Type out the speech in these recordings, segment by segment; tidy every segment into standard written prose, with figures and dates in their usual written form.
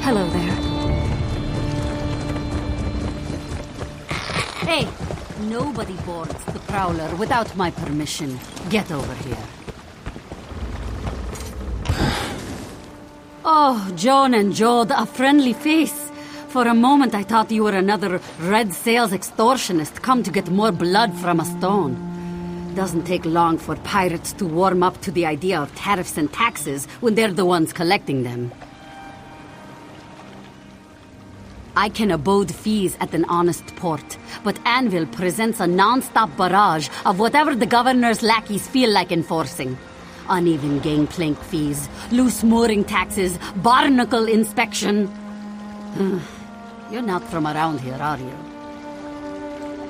Hello there. Hey, nobody boards the Prowler without my permission. Get over here. Oh, Joan and Jode, a friendly face. For a moment I thought you were another red sails extortionist come to get more blood from a stone. Doesn't take long for pirates to warm up to the idea of tariffs and taxes when they're the ones collecting them. I can abode fees at an honest port, but Anvil presents a non-stop barrage of whatever the governor's lackeys feel like enforcing. Uneven gangplank fees, loose mooring taxes, barnacle inspection. You're not from around here, are you?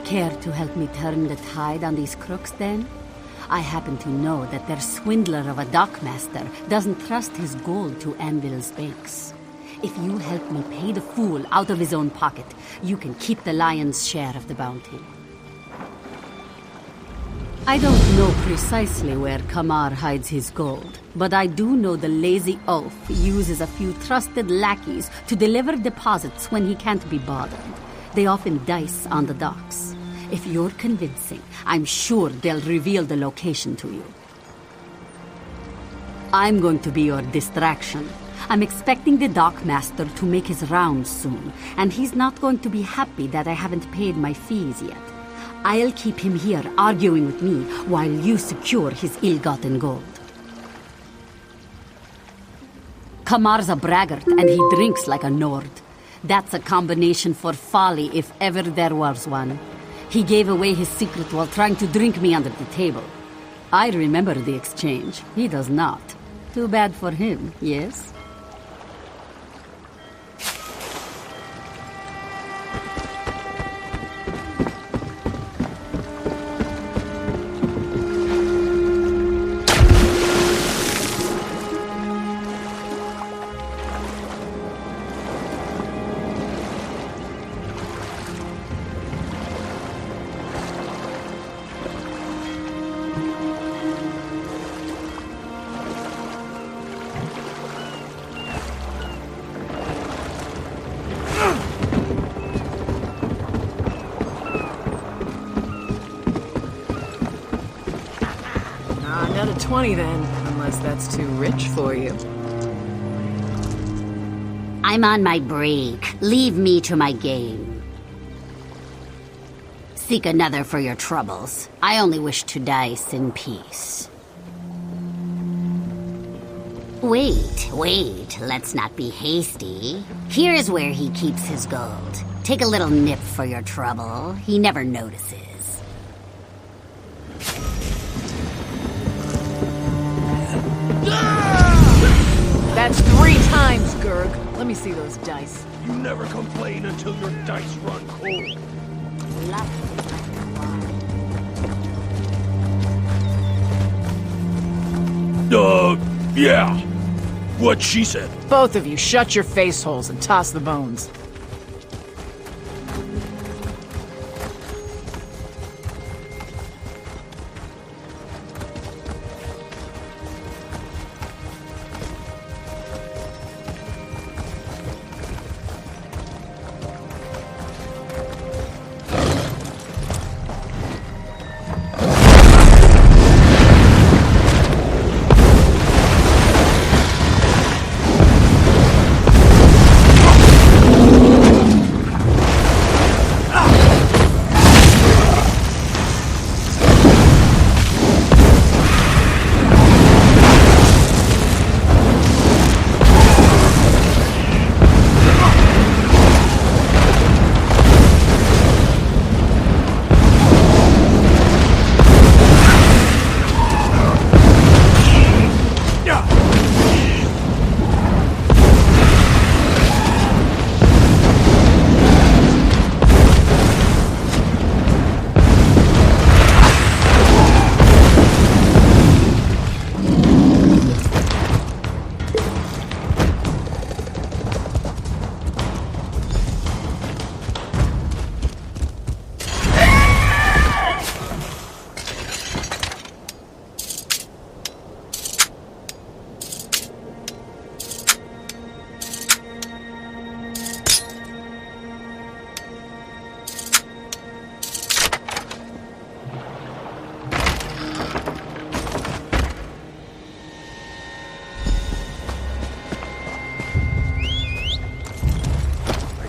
Care to help me turn the tide on these crooks, then? I happen to know that their swindler of a dockmaster doesn't trust his gold to Anvil's banks. If you help me pay the fool out of his own pocket, you can keep the lion's share of the bounty. I don't know precisely where Kamar hides his gold, but I do know the lazy oaf uses a few trusted lackeys to deliver deposits when he can't be bothered. They often dice on the docks. If you're convincing, I'm sure they'll reveal the location to you. I'm going to be your distraction. I'm expecting the dockmaster to make his rounds soon, and he's not going to be happy that I haven't paid my fees yet. I'll keep him here arguing with me while you secure his ill-gotten gold. Kamar's a braggart and he drinks like a Nord. That's a combination for folly if ever there was one. He gave away his secret while trying to drink me under the table. I remember the exchange. He does not. Too bad for him, yes? Down to 20 then, unless that's too rich for you. I'm on my break. Leave me to my game. Seek another for your troubles. I only wish to dice in peace. Wait, let's not be hasty. Here's where he keeps his gold. Take a little nip for your trouble. He never notices. That's 3 times, Gurg. Let me see those dice. You never complain until your dice run cold. Yeah. What she said. Both of you, shut your face holes and toss the bones.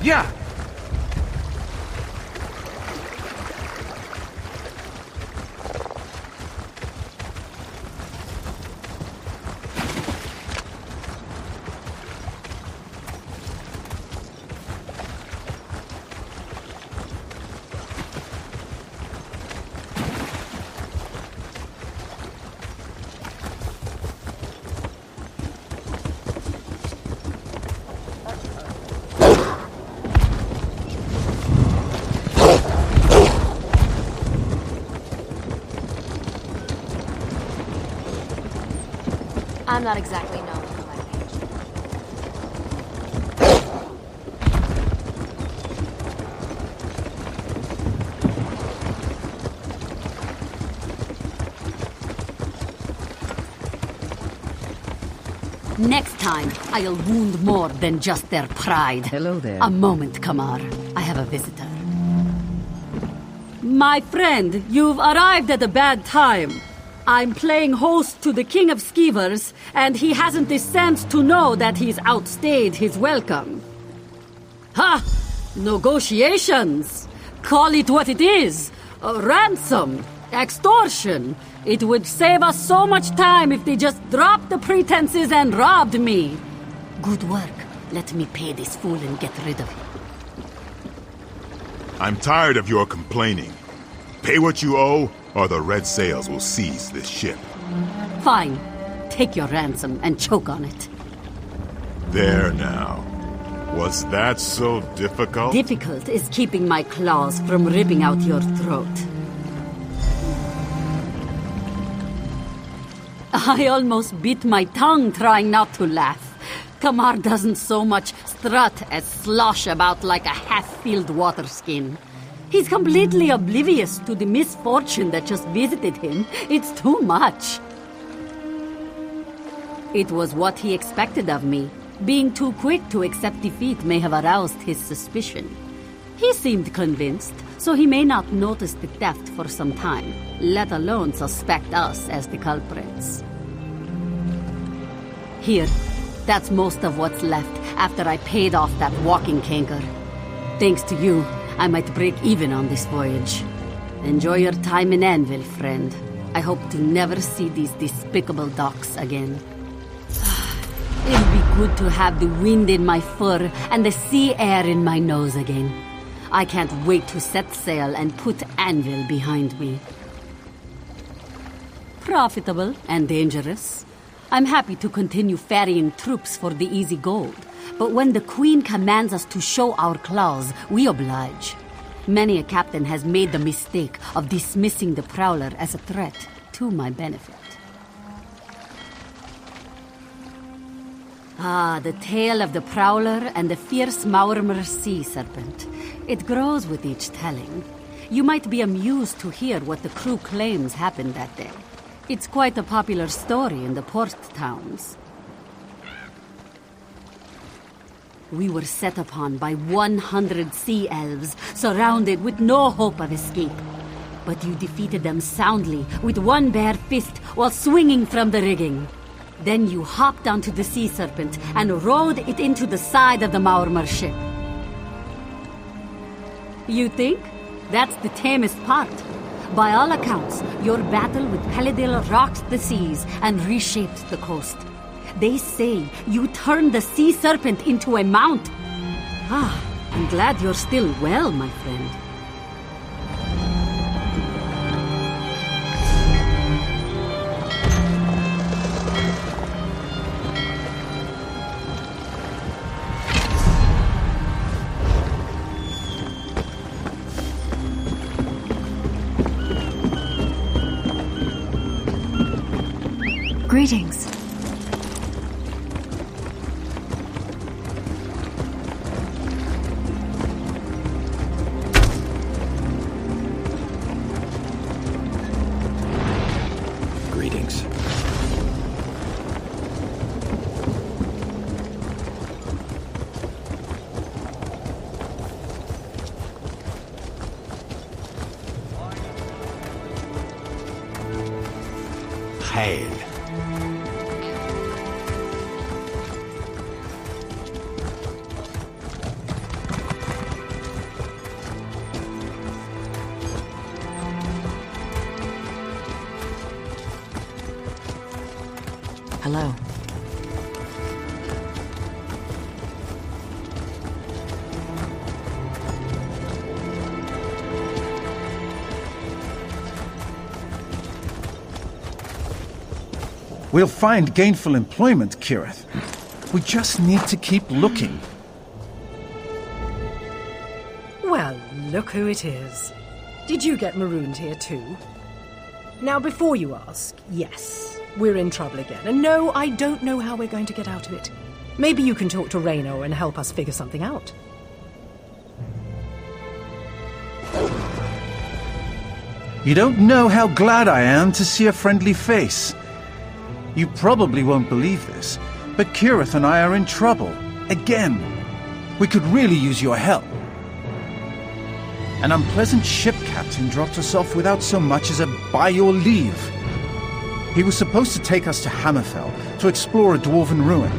Yeah. I'm not exactly known for my age. Next time, I'll wound more than just their pride. Hello there. A moment, Kamar. I have a visitor. My friend, you've arrived at a bad time. I'm playing host to the King of Skeevers, and he hasn't the sense to know that he's outstayed his welcome. Ha! Negotiations! Call it what it is. Ransom. Extortion. It would save us so much time if they just dropped the pretenses and robbed me. Good work. Let me pay this fool and get rid of him. I'm tired of your complaining. Pay what you owe, or the Red Sails will seize this ship. Fine. Take your ransom and choke on it. There now. Was that so difficult? Difficult is keeping my claws from ripping out your throat. I almost bit my tongue trying not to laugh. Kamar doesn't so much strut as slosh about like a half-filled water skin. He's completely oblivious to the misfortune that just visited him. It's too much. It was what he expected of me. Being too quick to accept defeat may have aroused his suspicion. He seemed convinced, so he may not notice the theft for some time, let alone suspect us as the culprits. Here, that's most of what's left after I paid off that walking canker. Thanks to you, I might break even on this voyage. Enjoy your time in Anvil, friend. I hope to never see these despicable docks again. It'll be good to have the wind in my fur and the sea air in my nose again. I can't wait to set sail and put Anvil behind me. Profitable and dangerous. I'm happy to continue ferrying troops for the easy gold. But when the Queen commands us to show our claws, we oblige. Many a captain has made the mistake of dismissing the Prowler as a threat to my benefit. Ah, the tale of the Prowler and the fierce Maurmer sea serpent. It grows with each telling. You might be amused to hear what the crew claims happened that day. It's quite a popular story in the port towns. We were set upon by 100 sea elves, surrounded with no hope of escape. But you defeated them soundly with one bare fist while swinging from the rigging. Then you hopped onto the sea serpent and rode it into the side of the Maurmer ship. You think? That's the tamest part. By all accounts, your battle with Pelidil rocked the seas and reshaped the coast. They say you turned the sea serpent into a mount. Ah, I'm glad you're still well, my friend. Greetings. Greetings. Hail. Hello. We'll find gainful employment, Kirith. We just need to keep looking. Well, look who it is. Did you get marooned here too? Now, before you ask, yes, we're in trouble again. And no, I don't know how we're going to get out of it. Maybe you can talk to Reno and help us figure something out. You don't know how glad I am to see a friendly face. You probably won't believe this, but Kirith and I are in trouble. Again. We could really use your help. An unpleasant ship captain dropped us off without so much as a by your leave. He was supposed to take us to Hammerfell to explore a dwarven ruin.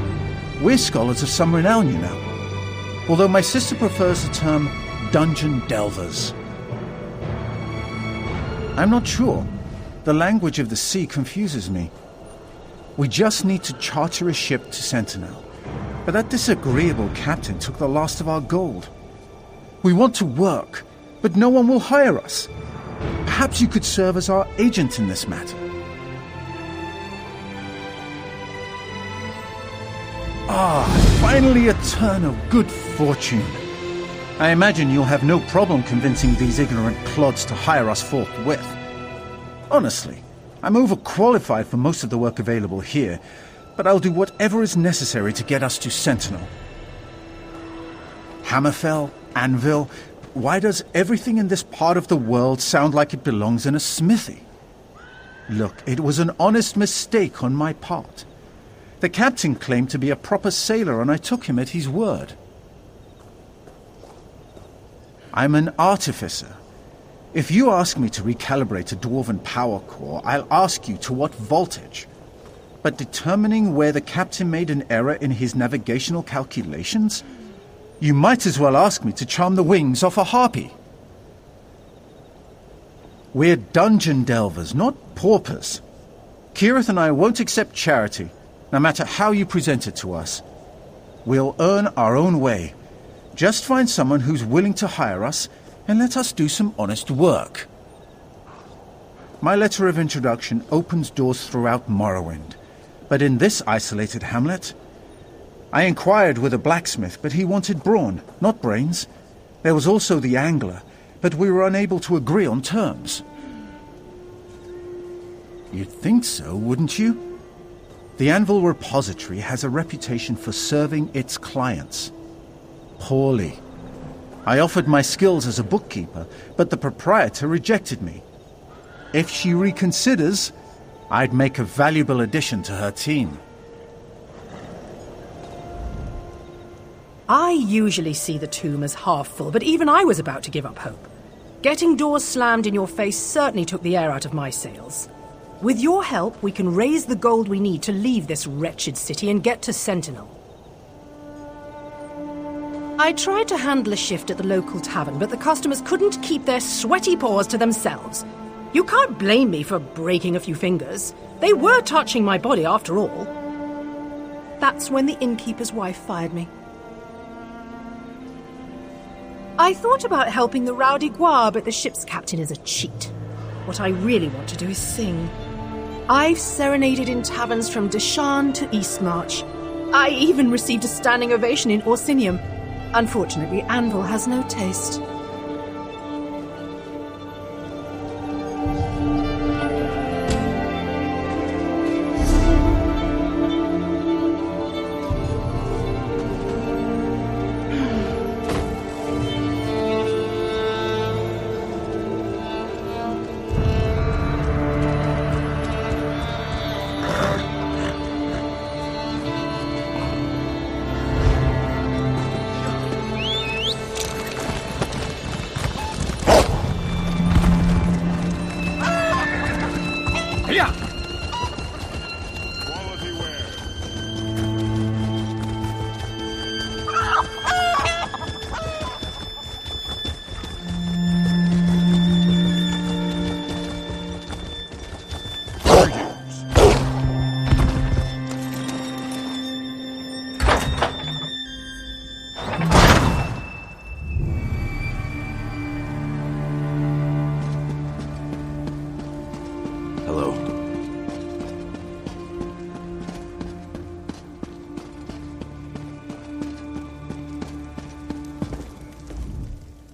We're scholars of some renown, you know. Although my sister prefers the term dungeon delvers. I'm not sure. The language of the sea confuses me. We just need to charter a ship to Sentinel. But that disagreeable captain took the last of our gold. We want to work, but no one will hire us. Perhaps you could serve as our agent in this matter. Finally a turn of good fortune. I imagine you'll have no problem convincing these ignorant clods to hire us forthwith. Honestly, I'm overqualified for most of the work available here, but I'll do whatever is necessary to get us to Sentinel. Hammerfell, Anvil, why does everything in this part of the world sound like it belongs in a smithy? Look, it was an honest mistake on my part. The captain claimed to be a proper sailor, and I took him at his word. I'm an artificer. If you ask me to recalibrate a dwarven power core, I'll ask you to what voltage. But determining where the captain made an error in his navigational calculations? You might as well ask me to charm the wings off a harpy. We're dungeon delvers, not paupers. Kirith and I won't accept charity, no matter how you present it to us. We'll earn our own way. Just find someone who's willing to hire us, and let us do some honest work. My letter of introduction opens doors throughout Morrowind, but in this isolated hamlet, I inquired with a blacksmith, but he wanted brawn, not brains. There was also the angler, but we were unable to agree on terms. You'd think so, wouldn't you? The Anvil Repository has a reputation for serving its clients poorly. I offered my skills as a bookkeeper, but the proprietor rejected me. If she reconsiders, I'd make a valuable addition to her team. I usually see the tomb as half full, but even I was about to give up hope. Getting doors slammed in your face certainly took the air out of my sails. With your help, we can raise the gold we need to leave this wretched city and get to Sentinel. I tried to handle a shift at the local tavern, but the customers couldn't keep their sweaty paws to themselves. You can't blame me for breaking a few fingers. They were touching my body after all. That's when the innkeeper's wife fired me. I thought about helping the rowdy Gua, but the ship's captain is a cheat. What I really want to do is sing. I've serenaded in taverns from Deshan to Eastmarch. I even received a standing ovation in Orsinium. Unfortunately, Anvil has no taste. Hello.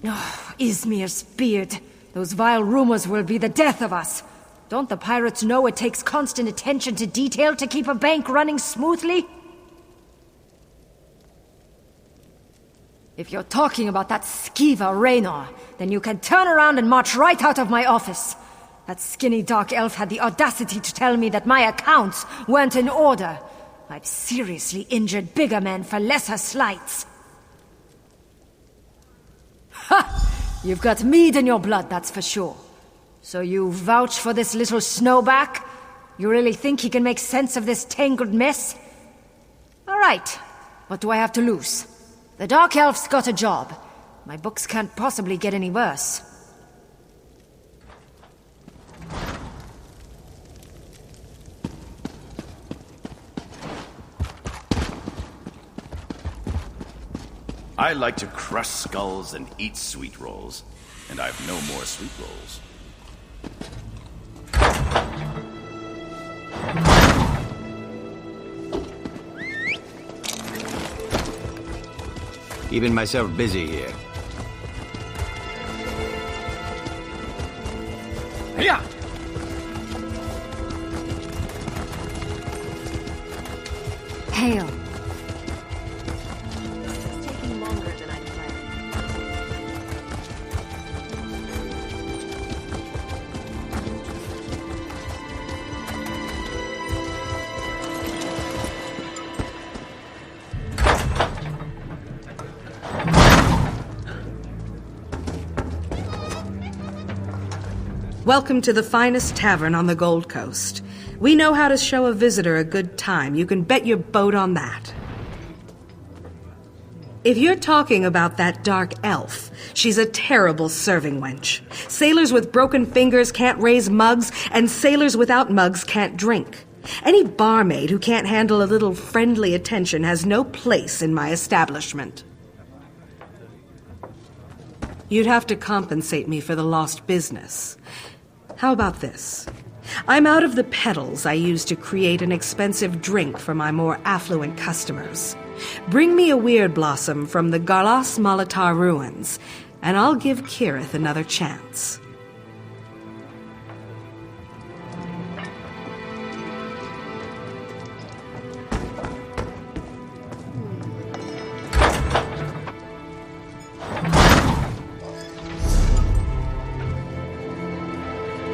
Oh, Izmir's beard. Those vile rumors will be the death of us. Don't the pirates know it takes constant attention to detail to keep a bank running smoothly? If you're talking about that skeever Raynor, then you can turn around and march right out of my office. That skinny dark elf had the audacity to tell me that my accounts weren't in order. I've seriously injured bigger men for lesser slights. Ha! You've got mead in your blood, that's for sure. So you vouch for this little snowback? You really think he can make sense of this tangled mess? All right. What do I have to lose? The Dark Elf's got a job. My books can't possibly get any worse. I like to crush skulls and eat sweet rolls. And I've no more sweet rolls. Keeping myself busy here. Hiya! Hail. This is taking longer than I planned. Welcome to the finest tavern on the Gold Coast. We know how to show a visitor a good time. You can bet your boat on that. If you're talking about that dark elf, she's a terrible serving wench. Sailors with broken fingers can't raise mugs, and sailors without mugs can't drink. Any barmaid who can't handle a little friendly attention has no place in my establishment. You'd have to compensate me for the lost business. How about this? I'm out of the petals I use to create an expensive drink for my more affluent customers. Bring me a weird blossom from the Garlas Malatar ruins, and I'll give Kirith another chance.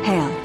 Hail.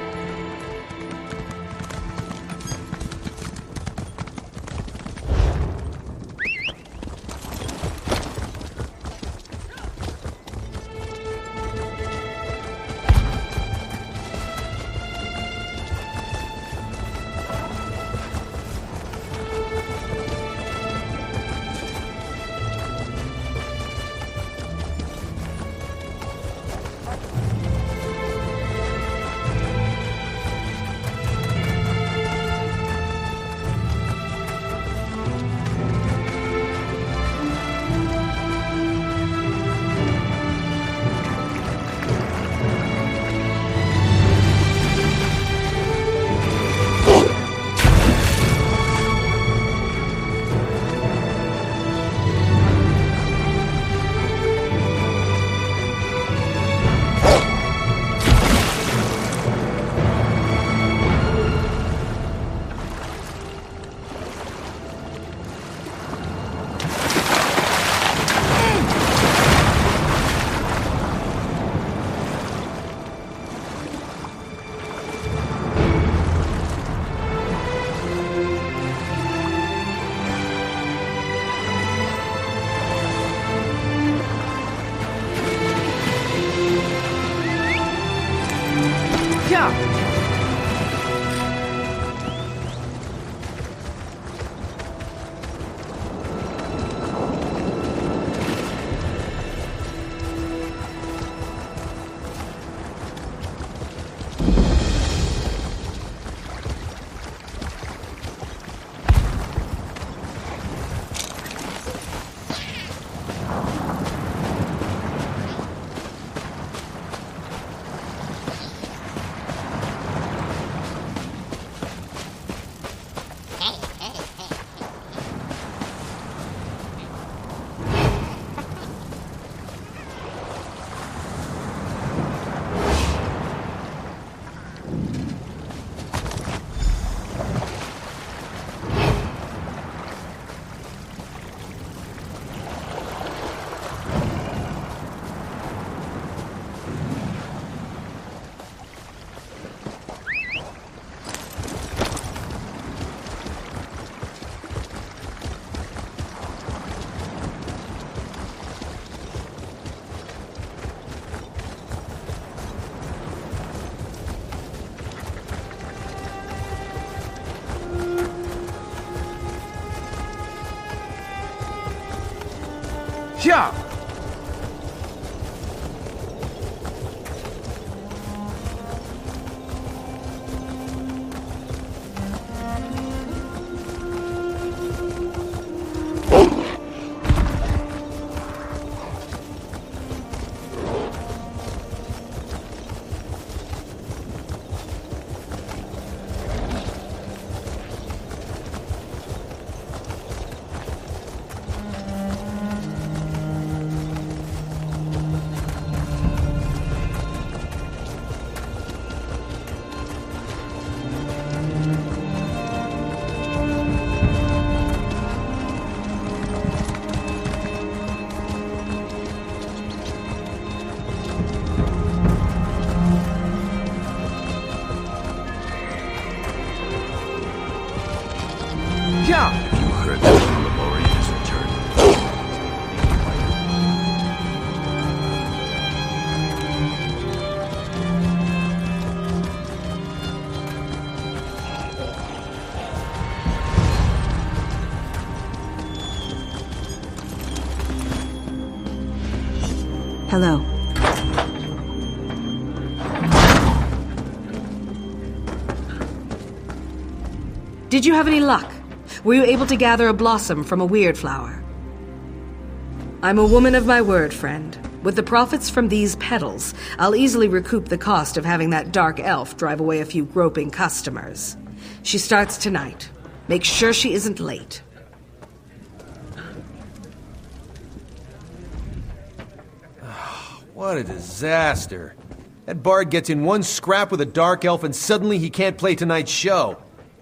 Yeah. You heard that the Lemurian has returned. Hello. Did you have any luck? Were you able to gather a blossom from a weird flower? I'm a woman of my word, friend. With the profits from these petals, I'll easily recoup the cost of having that dark elf drive away a few groping customers. She starts tonight. Make sure she isn't late. What a disaster. That bard gets in one scrap with a dark elf and suddenly he can't play tonight's show.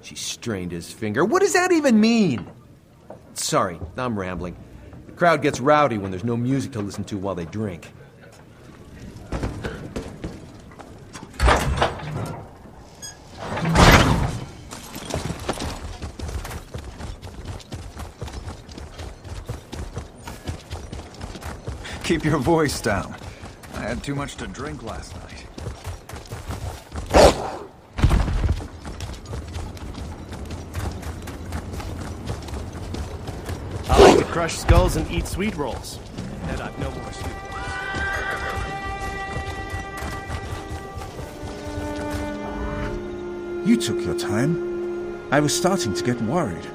She strained his finger. What does that even mean? Sorry, I'm rambling. The crowd gets rowdy when there's no music to listen to while they drink. Keep your voice down. I had too much to drink last night. I like to crush skulls and eat sweet rolls. And I've no more sweet rolls. You took your time. I was starting to get worried.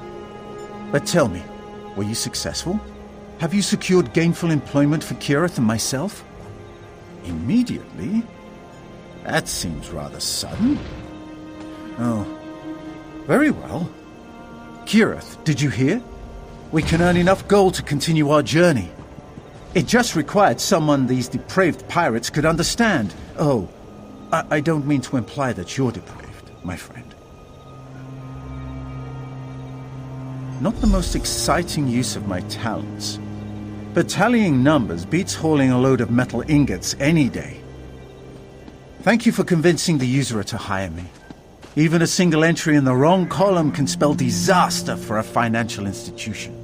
But tell me, were you successful? Have you secured gainful employment for Kirith and myself? Immediately? That seems rather sudden. Oh, very well. Kirith, did you hear? We can earn enough gold to continue our journey. It just required someone these depraved pirates could understand. Oh, I don't mean to imply that you're depraved, my friend. Not the most exciting use of my talents. But tallying numbers beats hauling a load of metal ingots any day. Thank you for convincing the usurer to hire me. Even a single entry in the wrong column can spell disaster for a financial institution.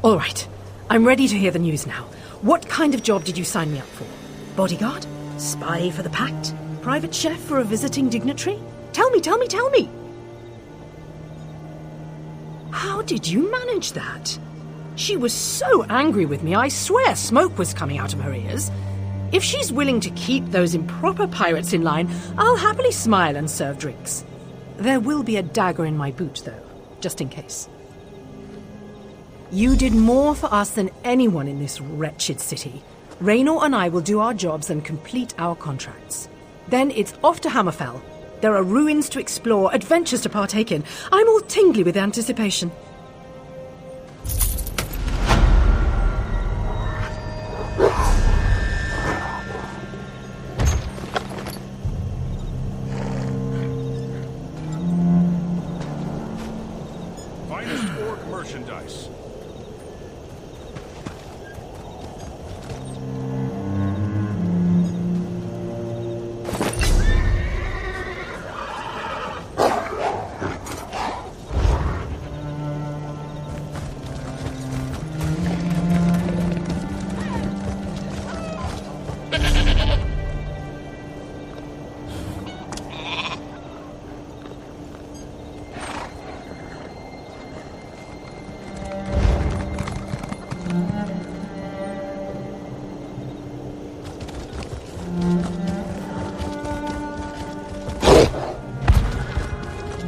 All right, I'm ready to hear the news now. What kind of job did you sign me up for? Bodyguard? Spy for the Pact? Private chef for a visiting dignitary? Tell me, tell me, tell me! How did you manage that? She was so angry with me, I swear smoke was coming out of her ears. If she's willing to keep those improper pirates in line, I'll happily smile and serve drinks. There will be a dagger in my boot, though, just in case. You did more for us than anyone in this wretched city. Raynor and I will do our jobs and complete our contracts. Then it's off to Hammerfell. There are ruins to explore, adventures to partake in. I'm all tingly with anticipation.